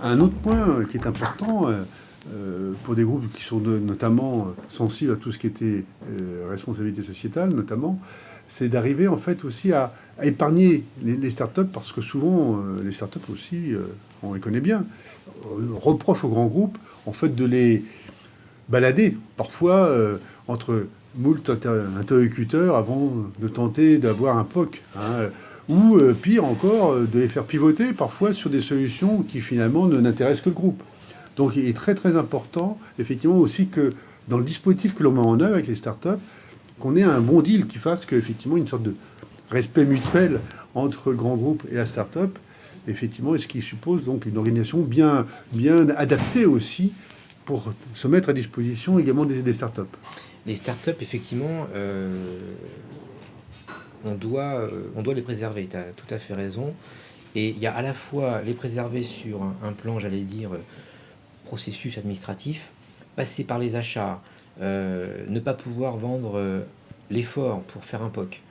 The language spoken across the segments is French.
Un autre point qui est important pour des groupes qui sont notamment sensibles à tout ce qui était responsabilité sociétale, notamment, c'est d'arriver en fait aussi à épargner les startups, parce que souvent les startups aussi, on les connaît bien, reprochent aux grands groupes en fait de les balader parfois entre moult interlocuteurs avant de tenter d'avoir un POC, hein, ou pire encore, de les faire pivoter parfois sur des solutions qui finalement ne n'intéressent que le groupe. Donc il est très très important, effectivement aussi, que dans le dispositif que l'on met en œuvre avec les startups, qu'on ait un bon deal qui fasse qu'effectivement une sorte de respect mutuel entre le grand groupe et la startup, effectivement, et ce qui suppose donc une organisation bien adaptée aussi pour se mettre à disposition également des startups. Les startups, effectivement, on doit les préserver. Tu as tout à fait raison. Et il y a à la fois les préserver sur un plan, j'allais dire, processus administratif, passer par les achats, ne pas pouvoir vendre l'effort pour faire un POC,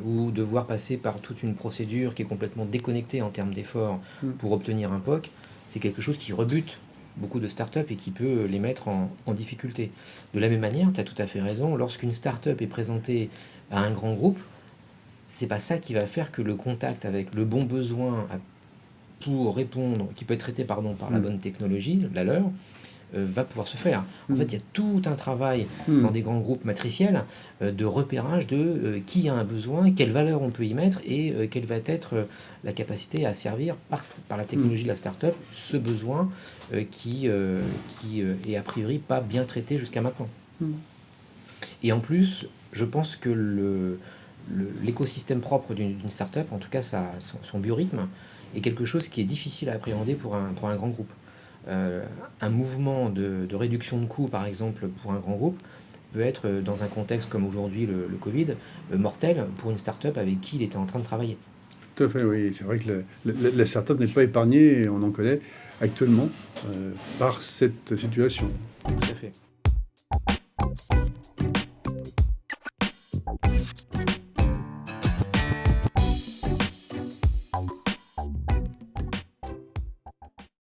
ou devoir passer par toute une procédure qui est complètement déconnectée en termes d'effort pour obtenir un POC, c'est quelque chose qui rebute beaucoup de startups et qui peut les mettre en difficulté. De la même manière, tu as tout à fait raison, lorsqu'une startup est présentée à un grand groupe, c'est pas ça qui va faire que le contact avec le bon besoin pour répondre, qui peut être traité par la bonne technologie, la leur, va pouvoir se faire. En fait, il y a tout un travail dans des grands groupes matriciels de repérage de qui a un besoin, quelle valeur on peut y mettre et quelle va être la capacité à servir par la technologie de la start-up ce besoin qui est a priori pas bien traité jusqu'à maintenant. Et en plus, je pense que l'écosystème propre d'une start-up, en tout cas son biorhythme, est quelque chose qui est difficile à appréhender pour un grand groupe. Un mouvement de réduction de coûts, par exemple, pour un grand groupe, peut être, dans un contexte comme aujourd'hui le Covid, mortel pour une start-up avec qui il était en train de travailler. Tout à fait, oui. C'est vrai que la start-up n'est pas épargnée, et on en connaît actuellement, par cette situation. Tout à fait.